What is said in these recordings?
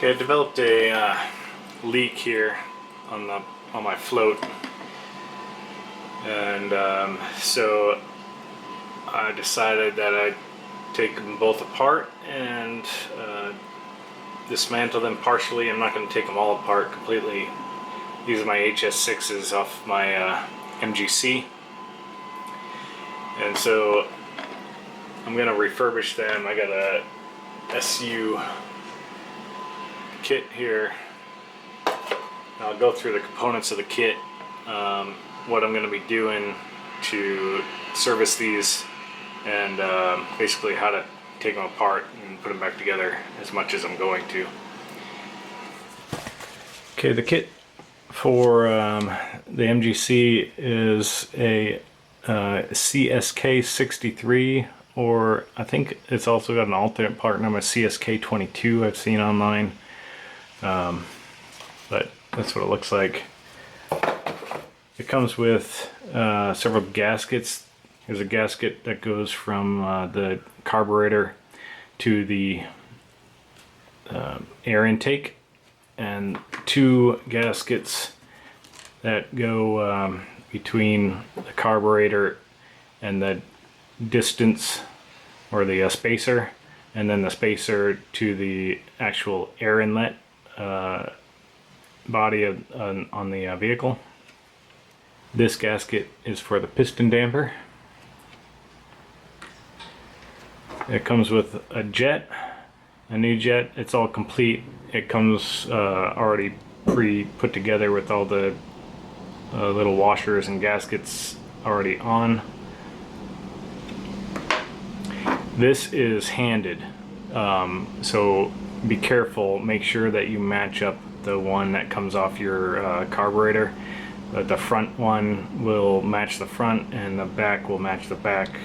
Okay, I developed a leak here on my float, and so I decided that I'd take them both apart and dismantle them partially. I'm not going to take them all apart completely. These are my HS6s off my MGC, and so I'm going to refurbish them. I got a SU kit here. I'll go through the components of the kit, what I'm going to be doing to service these, and basically how to take them apart and put them back together as much as I'm going to. Okay, the kit for the MGC is a CSK63, or I think it's also got an alternate part number, CSK22 I've seen online. But that's what it looks like. It comes with several gaskets. There's a gasket that goes from the carburetor to the air intake, and two gaskets that go between the carburetor and the distance, or the spacer, and then the spacer to the actual air inlet body on the vehicle. This gasket is for the piston damper. It comes with a jet, a new jet. It's all complete. It comes already pre-put together with all the little washers and gaskets already on. This is handed, so be careful. Make sure that you match up the one that comes off your carburetor. The front one will match the front and the back will match the back.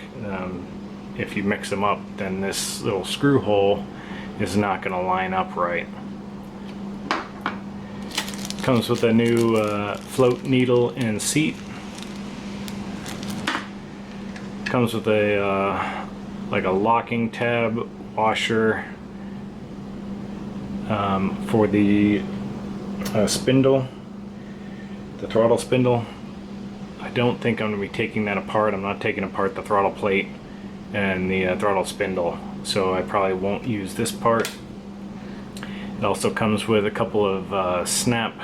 If you mix them up, then this little screw hole is not going to line up right. Comes with a new float needle and seat. Comes with a like a locking tab washer for the spindle, the throttle spindle. I don't think I'm going to be taking that apart. I'm not taking apart the throttle plate and the throttle spindle, so I probably won't use this part. It also comes with a couple of snap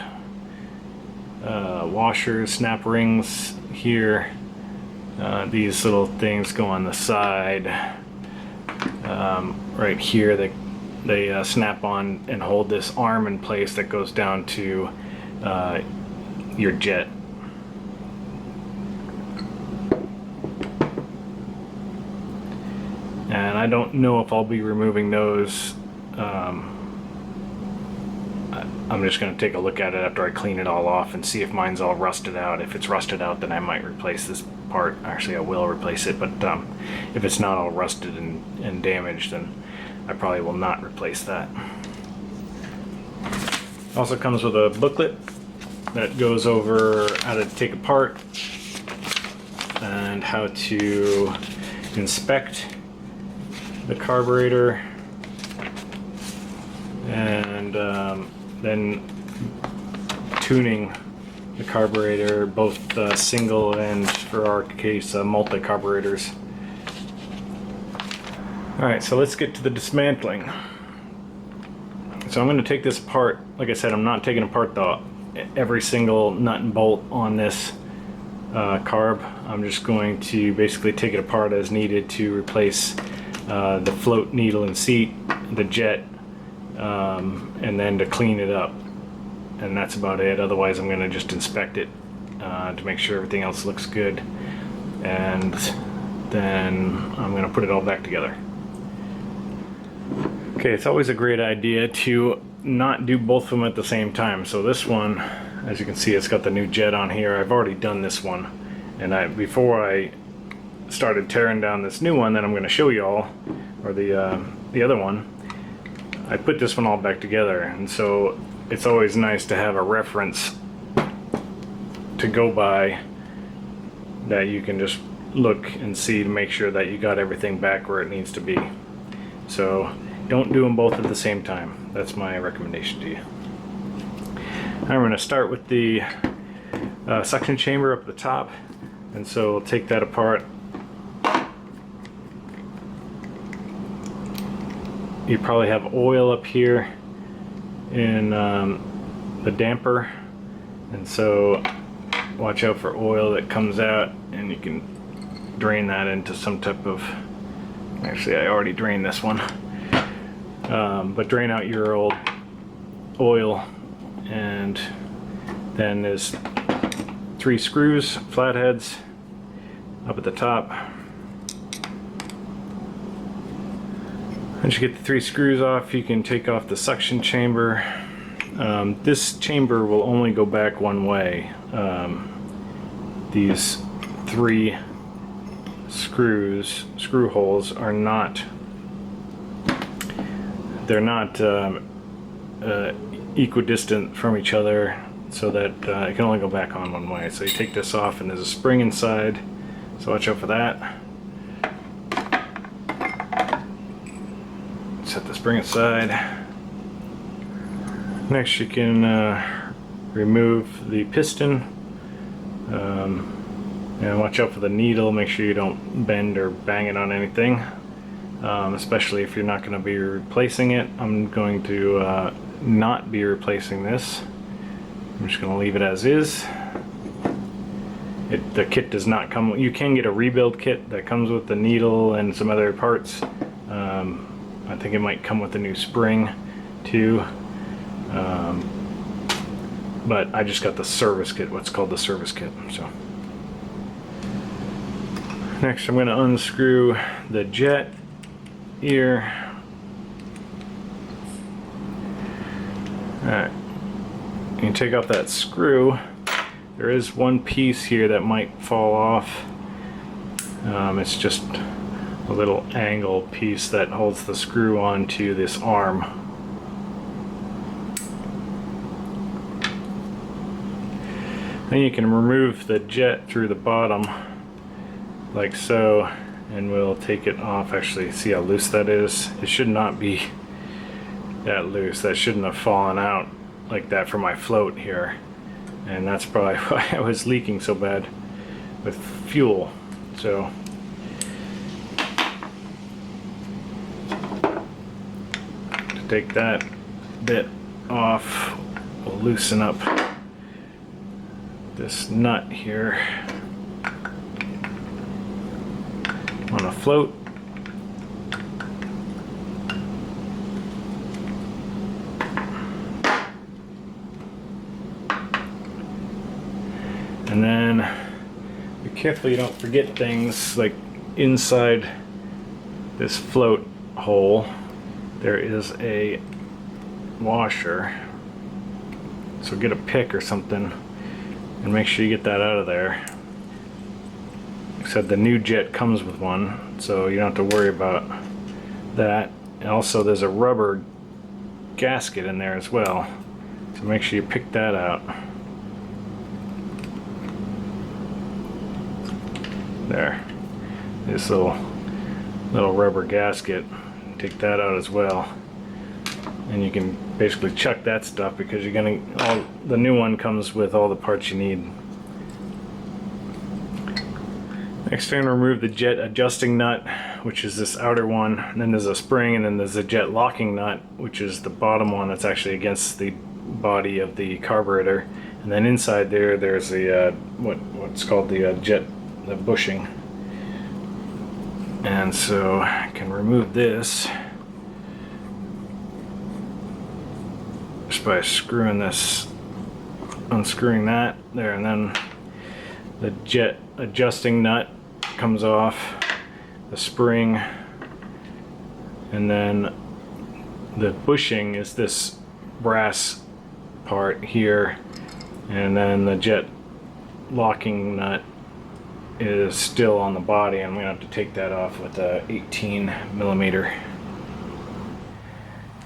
washers, snap rings here. These little things go on the side right here. They snap on and hold this arm in place that goes down to your jet. And I don't know if I'll be removing those. I'm just going to take a look at it after I clean it all off and see if mine's all rusted out. If it's rusted out, then I might replace this part. Actually, I will replace it, but if it's not all rusted and damaged, then I probably will not replace that. Also comes with a booklet that goes over how to take apart and how to inspect the carburetor, and then tuning the carburetor, both single and, for our case, multi carburetors. Alright, so let's get to the dismantling. So I'm going to take this apart. Like I said, I'm not taking apart every single nut and bolt on this carb. I'm just going to basically take it apart as needed to replace the float needle and seat, the jet, and then to clean it up. And that's about it. Otherwise, I'm going to just inspect it to make sure everything else looks good, and then I'm going to put it all back together. Okay, it's always a great idea to not do both of them at the same time. So this one, as you can see, it's got the new jet on here. I've already done this one, and before I started tearing down this new one that I'm going to show you all, or the other one, I put this one all back together. And so it's always nice to have a reference to go by that you can just look and see to make sure that you got everything back where it needs to be. So don't do them both at the same time. That's my recommendation to you. I'm going to start with the suction chamber up at the top, and so we'll take that apart. You probably have oil up here in the damper, and so watch out for oil that comes out, and you can drain that into some type of, actually I already drained this one, but drain out your old oil. And then there's 3 screws, flatheads, up at the top. Once you get the 3 screws off, you can take off the suction chamber. This chamber will only go back one way. These 3 screw holes are not, they're not equidistant from each other, so that it can only go back on one way. So you take this off, and there's a spring inside, so watch out for that. Set the spring aside. Next you can remove the piston, and watch out for the needle. Make sure you don't bend or bang it on anything, especially if you're not going to be replacing it. I'm going to not be replacing this. I'm just going to leave it as is. The kit does not come, you can get a rebuild kit that comes with the needle and some other parts. I think it might come with a new spring too, but I just got the service kit, what's called the service kit. So next I'm going to unscrew the jet ear. Alright, you can take off that screw. There is one piece here that might fall off. It's just a little angle piece that holds the screw onto this arm. Then you can remove the jet through the bottom, like so, and we'll take it off. Actually, see how loose that is? It should not be that loose. That shouldn't have fallen out like that for my float here, and that's probably why I was leaking so bad with fuel. So to take that bit off, we'll loosen up this nut here on a float. And then be careful you don't forget things, like inside this float hole there is a washer, so get a pick or something and make sure you get that out of there. Except the new jet comes with one, so you don't have to worry about that. And also there's a rubber gasket in there as well, so make sure you pick that out. There, this little rubber gasket, take that out as well, and you can basically chuck that stuff because you're gonna, the new one comes with all the parts you need. Next, I'm going to remove the jet adjusting nut, which is this outer one, and then there's a spring, and then there's a jet locking nut, which is the bottom one that's actually against the body of the carburetor, and then inside there's the what's called the the bushing. And so I can remove this just by unscrewing that there, and then the jet adjusting nut comes off, the spring, and then the bushing is this brass part here, and then the jet locking nut is still on the body. I'm gonna have to take that off with a 18mm.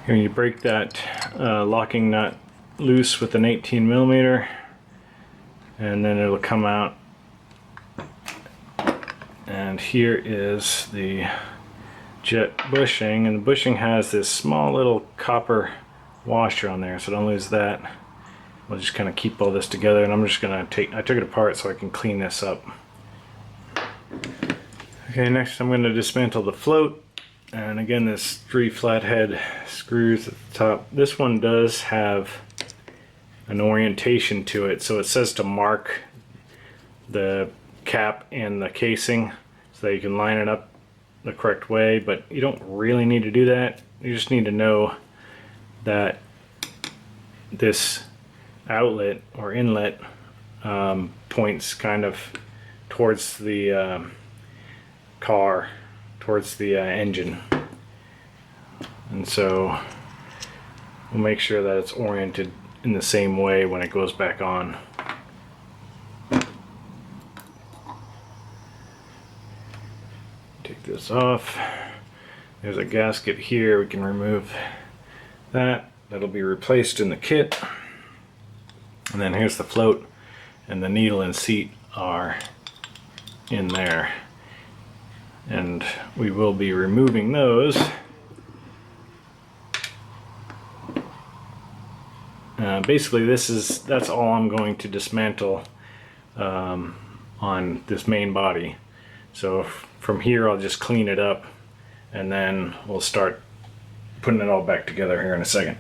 When you break that locking nut loose with an 18mm, and then it'll come out, and here is the jet bushing, and the bushing has this small little copper washer on there, so don't lose that. We'll just kind of keep all this together, and I'm just gonna I took it apart so I can clean this up. Okay, next I'm going to dismantle the float, and again this 3 flathead screws at the top. This one does have an orientation to it, so it says to mark the cap and the casing so that you can line it up the correct way, but you don't really need to do that. You just need to know that this outlet or inlet points kind of towards the car, towards the engine, and so we'll make sure that it's oriented in the same way when it goes back on. Take this off. There's a gasket here, we can remove that. That'll be replaced in the kit. And then here's the float, and the needle and seat are in there. And we will be removing those. Basically that's all I'm going to dismantle on this main body. So from here I'll just clean it up, and then we'll start putting it all back together here in a second.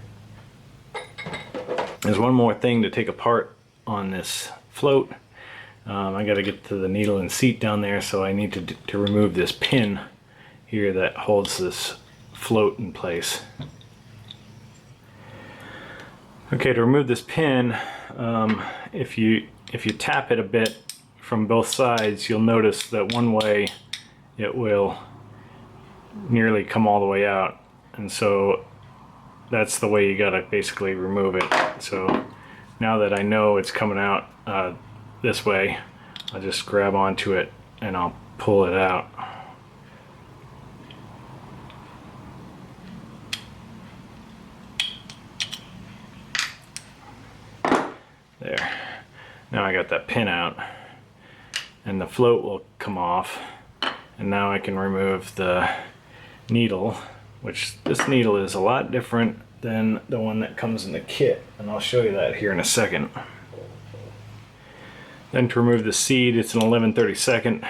There's one more thing to take apart on this float. I got to get to the needle and seat down there, so I need to remove this pin here that holds this float in place. Okay, to remove this pin, if you tap it a bit from both sides, you'll notice that one way it will nearly come all the way out, and so that's the way you gotta basically remove it. So now that I know it's coming out this way, I'll just grab onto it and I'll pull it out. There. Now I got that pin out, and the float will come off, and now I can remove the needle, which this needle is a lot different than the one that comes in the kit, and I'll show you that here in a second. Then to remove the seat, it's an 11/32,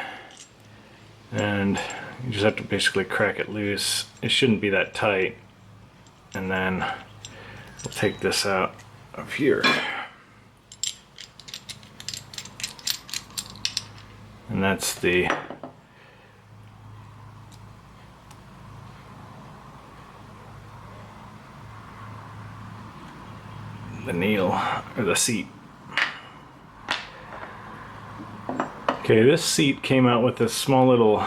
and you just have to basically crack it loose. It shouldn't be that tight, and then we'll take this out of here. And that's the needle, or the seat. Okay, this seat came out with a small little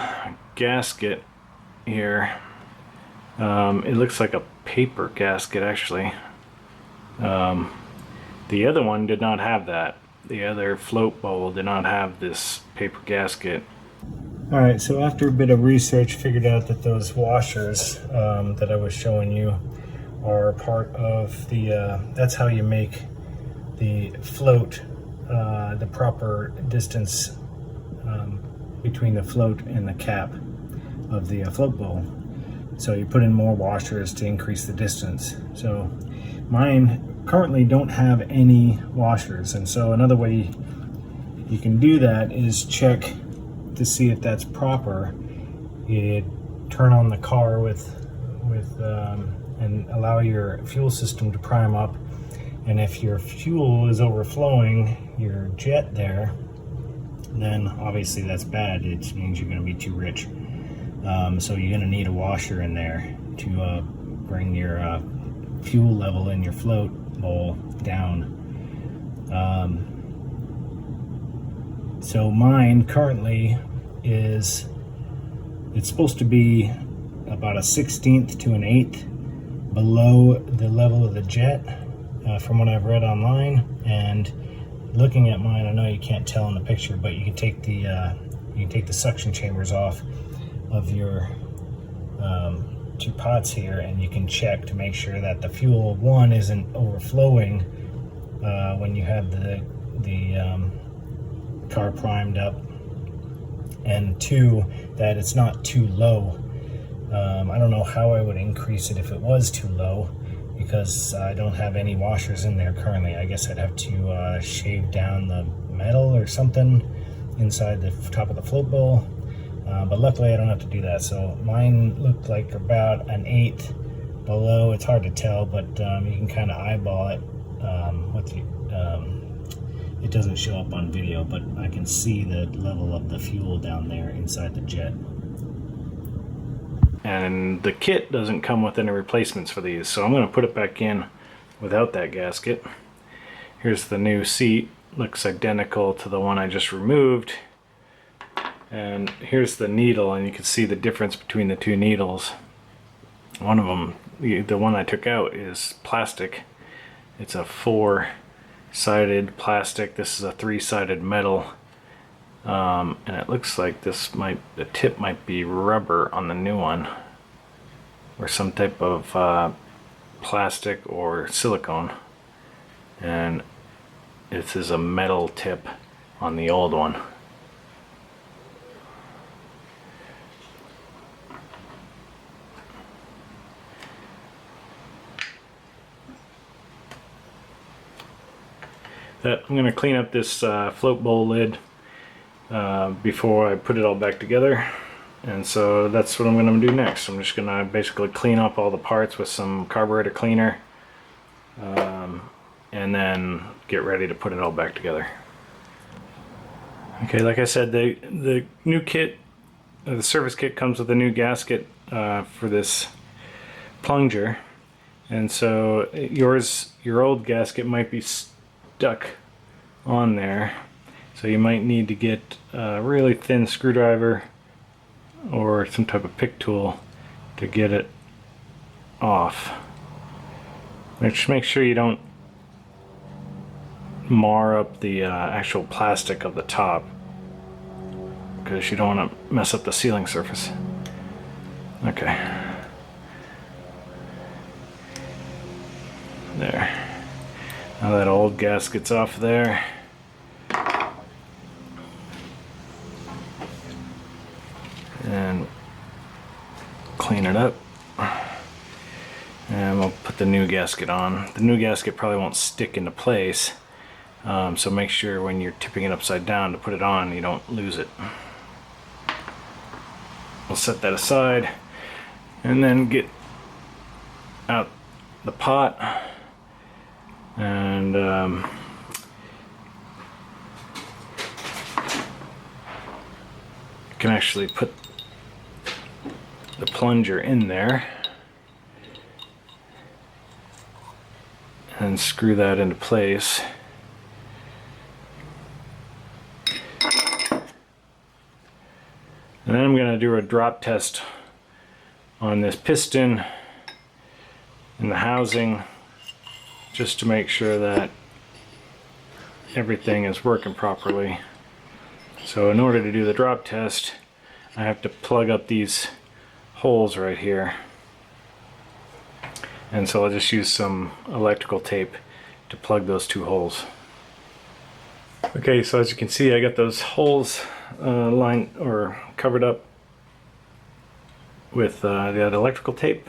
gasket here. It looks like a paper gasket actually. The other one did not have that. The other float bowl did not have this paper gasket. Alright, so after a bit of research, figured out that those washers that I was showing you are part of the, that's how you make the float the proper distance between the float and the cap of the float bowl. So you put in more washers to increase the distance. So mine currently don't have any washers, and so another way you can do that is check to see if that's proper. You turn on the car and allow your fuel system to prime up, and if your fuel is overflowing your jet there, then obviously that's bad. It means you're going to be too rich. So you're going to need a washer in there to bring your fuel level in your float bowl down. So mine currently is, it's supposed to be about a 1/16 to an 1/8 below the level of the jet, from what I've read online. And looking at mine, I know you can't tell in the picture, but you can take the suction chambers off of your two pots here, and you can check to make sure that the fuel, one, isn't overflowing when you have the car primed up, and two, that it's not too low I don't know how I would increase it if it was too low, because I don't have any washers in there currently. I guess I'd have to shave down the metal or something inside the top of the float bowl. But luckily I don't have to do that. So mine looked like about an 8 below. It's hard to tell, but you can kind of eyeball it. It doesn't show up on video, but I can see the level of the fuel down there inside the jet. And the kit doesn't come with any replacements for these, so I'm going to put it back in without that gasket. Here's the new seat. Looks identical to the one I just removed. And here's the needle, and you can see the difference between the two needles. One of them, the one I took out, is plastic. It's a 4-sided plastic. This is a 3-sided metal. And it looks like the tip might be rubber on the new one, or some type of plastic or silicone. And this is a metal tip on the old one. I'm going to clean up this float bowl lid before I put it all back together, and so that's what I'm going to do next. I'm just going to basically clean up all the parts with some carburetor cleaner, and then get ready to put it all back together. Okay, like I said, the new kit, the service kit, comes with a new gasket for this plunger, and so your old gasket might be stuck on there, so you might need to get a really thin screwdriver or some type of pick tool to get it off. Just make sure you don't mar up the actual plastic of the top, because you don't want to mess up the sealing surface. Okay, there. Now that old gasket's off there. And clean it up. And we'll put the new gasket on. The new gasket probably won't stick into place, so make sure when you're tipping it upside down to put it on, you don't lose it. We'll set that aside and then get out the pot. And can actually put the plunger in there and screw that into place. And then I'm going to do a drop test on this piston and the housing, just to make sure that everything is working properly. So in order to do the drop test, I have to plug up these holes right here. And so I'll just use some electrical tape to plug those two holes. Okay, so as you can see, I got those holes lined or covered up with the electrical tape.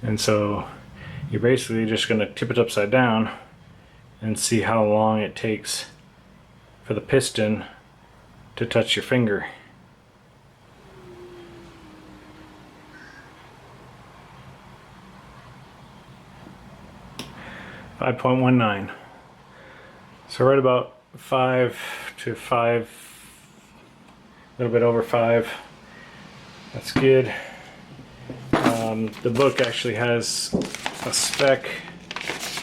And so you're basically just going to tip it upside down and see how long it takes for the piston to touch your finger. .19. So right about 5 to 5, a little bit over 5. That's good. The book actually has a spec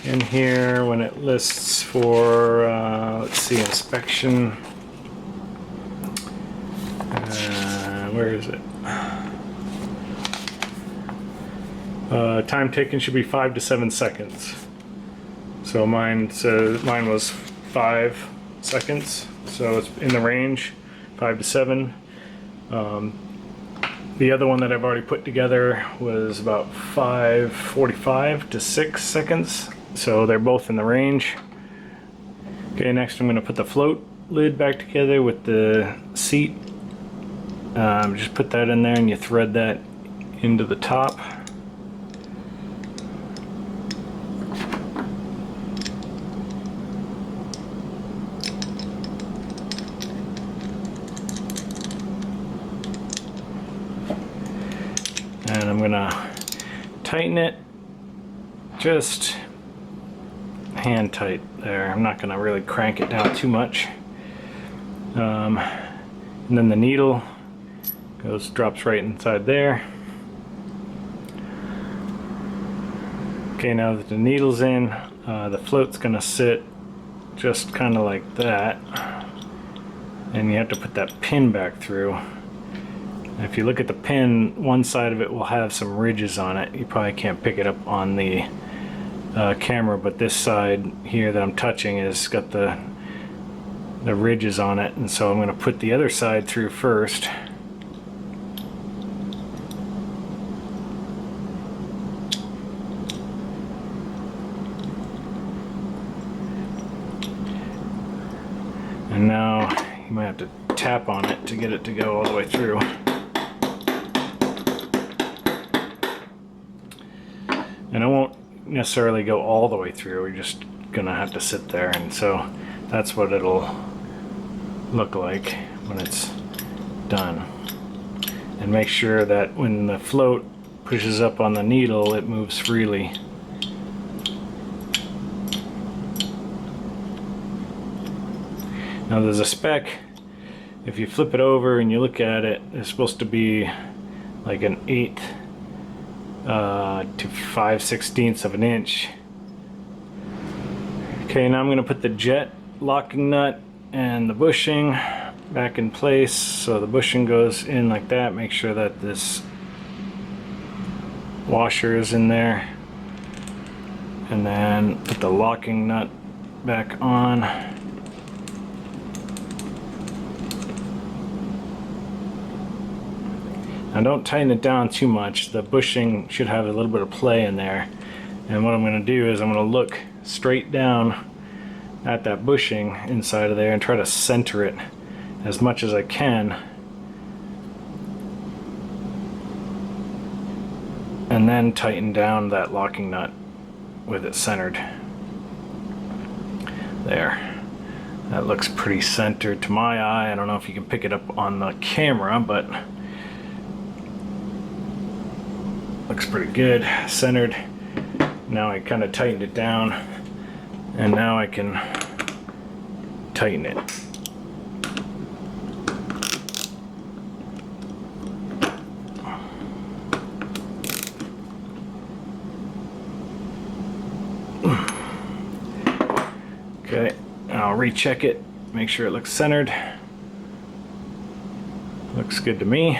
in here when it lists for, let's see, inspection. Where is it? Time taken should be 5 to 7 seconds. So mine was 5 seconds, so it's in the range, 5 to 7. The other one that I've already put together was about 5:45 to 6 seconds, so they're both in the range. Okay, next I'm going to put the float lid back together with the seat. Just put that in there and you thread that into the top. And I'm gonna tighten it just hand tight there. I'm not gonna really crank it down too much. And then the needle drops right inside there. Okay, now that the needle's in, the float's gonna sit just kind of like that, and you have to put that pin back through. If you look at the pin, one side of it will have some ridges on it. You probably can't pick it up on the camera, but this side here that I'm touching has got the ridges on it, and so I'm going to put the other side through first. And now you might have to tap on it to get it to go all the way through. And it won't necessarily go all the way through, we're just gonna have to sit there, and so that's what it'll look like when it's done. And make sure that when the float pushes up on the needle, it moves freely. Now there's a spec, if you flip it over and you look at it, it's supposed to be like an 1/8 to 5/16 of an inch. Okay, now I'm going to put the jet locking nut and the bushing back in place. So the bushing goes in like that. Make sure that this washer is in there, and then put the locking nut back on. Now don't tighten it down too much. The bushing should have a little bit of play in there. And what I'm going to do is I'm going to look straight down at that bushing inside of there and try to center it as much as I can. And then tighten down that locking nut with it centered. There. That looks pretty centered to my eye. I don't know if you can pick it up on the camera, but looks pretty good, centered. Now I kind of tightened it down, and now I can tighten it. Okay, I'll recheck it, make sure it looks centered. Looks good to me.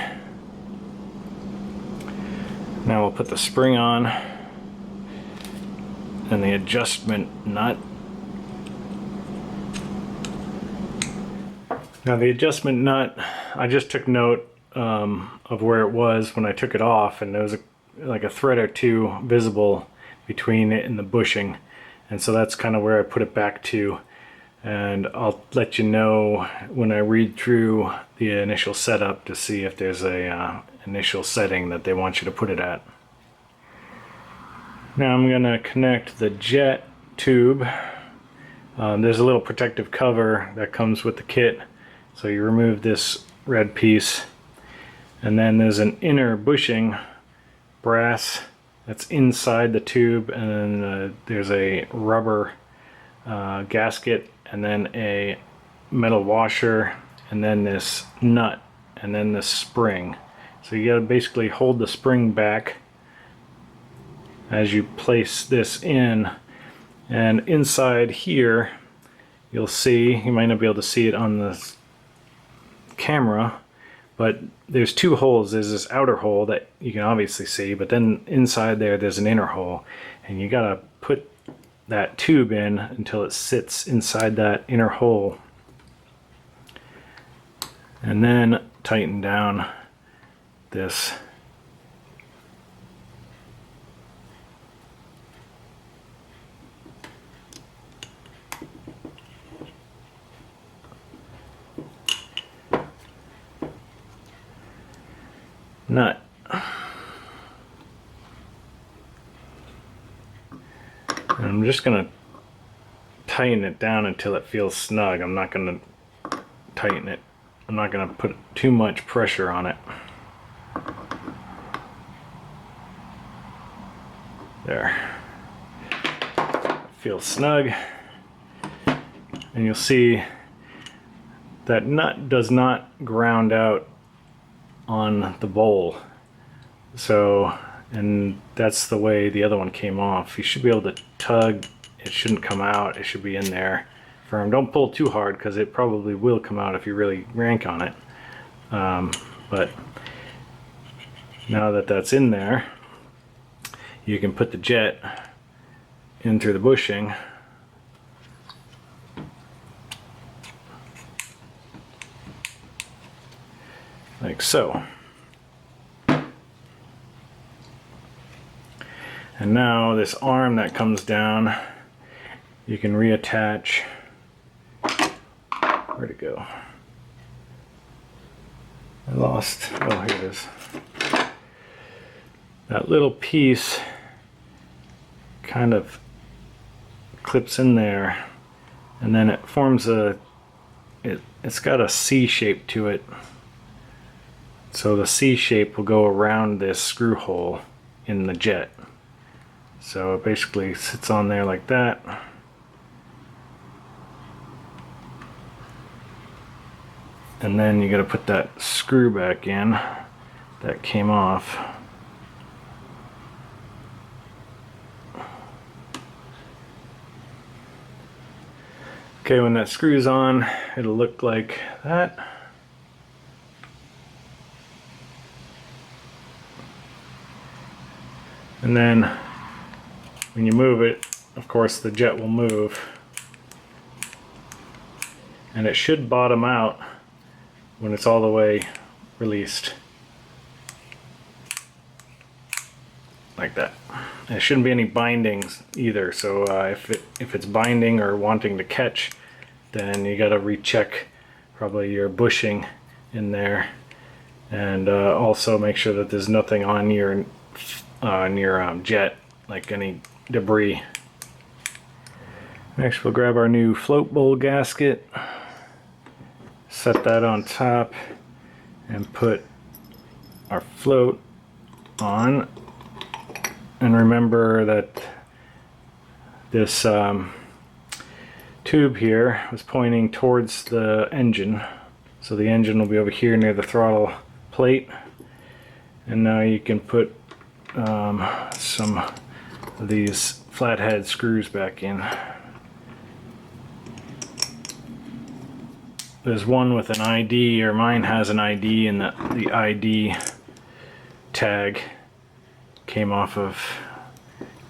Now we'll put the spring on and the adjustment nut. Now the adjustment nut, I just took note of where it was when I took it off, and there was like a thread or two visible between it and the bushing, and so that's kind of where I put it back to. And I'll let you know when I read through the initial setup to see if there's a initial setting that they want you to put it at. Now I'm going to connect the jet tube. There's a little protective cover that comes with the kit, so you remove this red piece, and then there's an inner bushing brass that's inside the tube, and then there's a rubber gasket, and then a metal washer, and then this nut, and then this spring. So you gotta basically hold the spring back as you place this in, and inside here you'll see, you might not be able to see it on the camera, but there's two holes. There's this outer hole that you can obviously see, but then inside there's an inner hole, and you gotta put that tube in until it sits inside that inner hole, and then tighten down this nut. I'm just gonna tighten it down until it feels snug. I'm not gonna tighten it. I'm not gonna put too much pressure on it. There. Feels snug. And you'll see that nut does not ground out on the bowl. So, and that's the way the other one came off. You should be able to tug. It shouldn't come out. It should be in there firm. Don't pull too hard because it probably will come out if you really yank on it. But now that that's in there, you can put the jet in through the bushing. Like so. And now this arm that comes down, you can reattach. Where'd it go? I lost, oh here it is. That little piece kind of clips in there, and then it forms it's got a C shape to it. So the C shape will go around this screw hole in the jet. So it basically sits on there like that. And then you got to put that screw back in that came off. Okay, when that screws on, it'll look like that. And then when you move it, of course the jet will move. And it should bottom out when it's all the way released. Like that. And there shouldn't be any bindings either, so if it's binding or wanting to catch, then you got to recheck probably your bushing in there, and also make sure that there's nothing on your jet, like any debris. Next we'll grab our new float bowl gasket, set that on top, and put our float on. And remember that this tube here was pointing towards the engine, so the engine will be over here near the throttle plate. And now you can put some of these flathead screws back in. There's one with an ID, or mine has an ID, and the ID tag came off of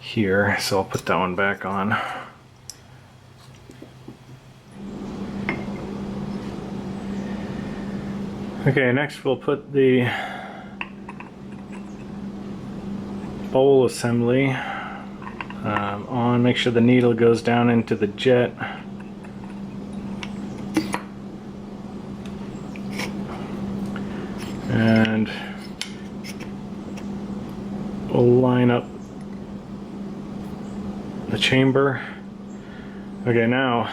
here, so I'll put that one back on. Okay, next we'll put the bowl assembly on. Make sure the needle goes down into the jet. And we'll line up the chamber. Okay, now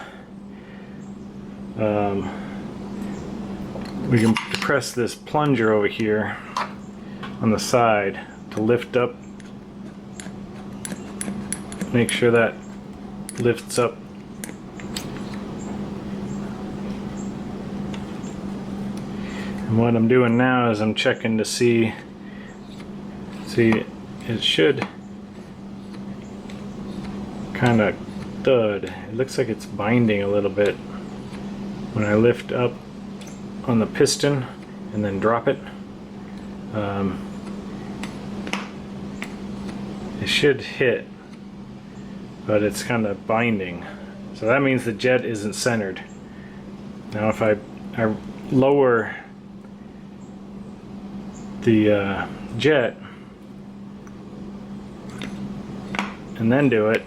we can press this plunger over here on the side to lift up. Make sure that lifts up. And what I'm doing now is I'm checking to see it should kind of thud. It looks like it's binding a little bit when I lift up on the piston and then drop it. It should hit, but it's kind of binding. So that means the jet isn't centered. Now if I lower the jet and then do it,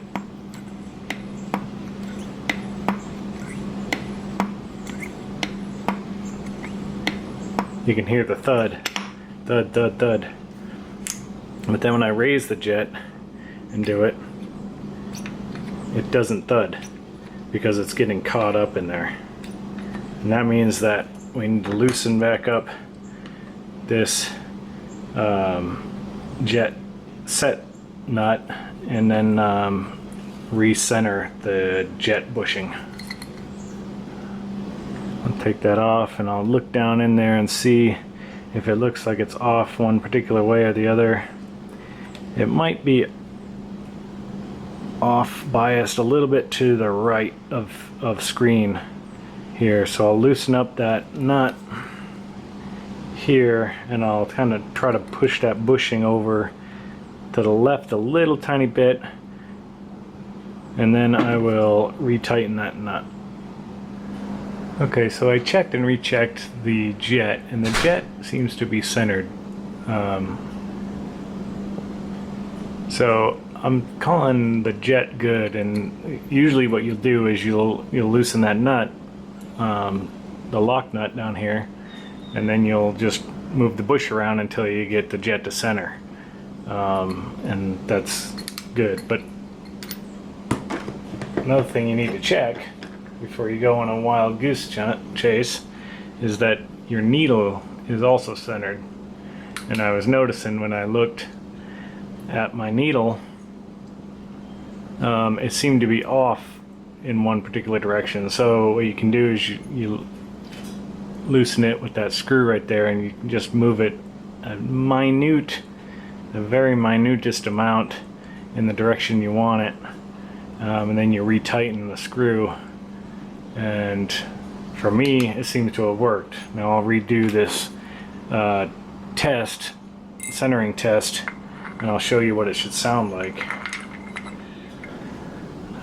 you can hear the thud, thud, thud, thud. But then when I raise the jet and do it, it doesn't thud because it's getting caught up in there. And that means that we need to loosen back up this jet set nut and then recenter the jet bushing. I'll take that off and I'll look down in there and see if it looks like it's off one particular way or the other. It might be off biased a little bit to the right of screen here, so I'll loosen up that nut here and I'll kind of try to push that bushing over to the left a little tiny bit, and then I will retighten that nut. Okay, so I checked and rechecked the jet, and the jet seems to be centered. So I'm calling the jet good, and usually what you'll do is you'll loosen that nut, the lock nut down here, and then you'll just move the bush around until you get the jet to center, and that's good. But another thing you need to check before you go on a wild goose chase is that your needle is also centered. And I was noticing when I looked at my needle, it seemed to be off in one particular direction. So what you can do is you loosen it with that screw right there, and you can just move it a very minutest amount in the direction you want it, and then you retighten the screw, and for me it seems to have worked. Now I'll redo this centering test, and I'll show you what it should sound like.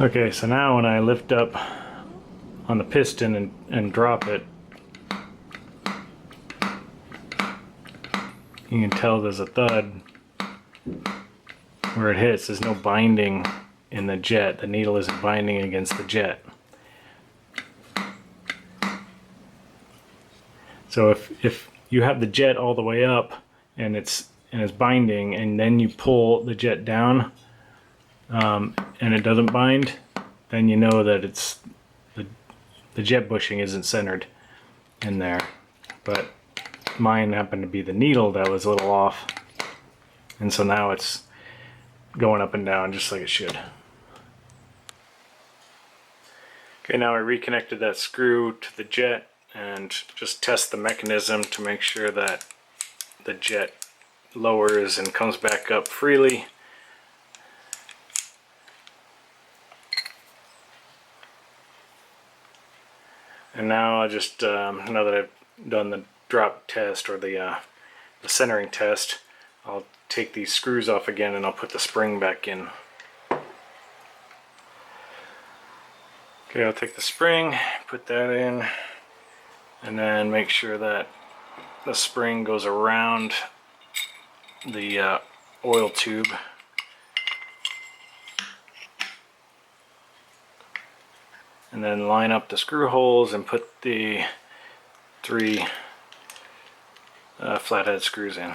Okay, so now when I lift up on the piston and drop it, you can tell there's a thud where it hits. There's no binding in the jet. The needle isn't binding against the jet. So if you have the jet all the way up and it's binding, and then you pull the jet down and it doesn't bind, then you know that it's the jet bushing isn't centered in there. But mine happened to be the needle that was a little off, and so now it's going up and down just like it should. Okay, now I reconnected that screw to the jet and just test the mechanism to make sure that the jet lowers and comes back up freely. And now I just, now that I've done the drop test or the centering test, I'll take these screws off again and I'll put the spring back in. Okay, I'll take the spring, put that in, and then make sure that the spring goes around the oil tube. And then line up the screw holes and put the 3 flathead screws in.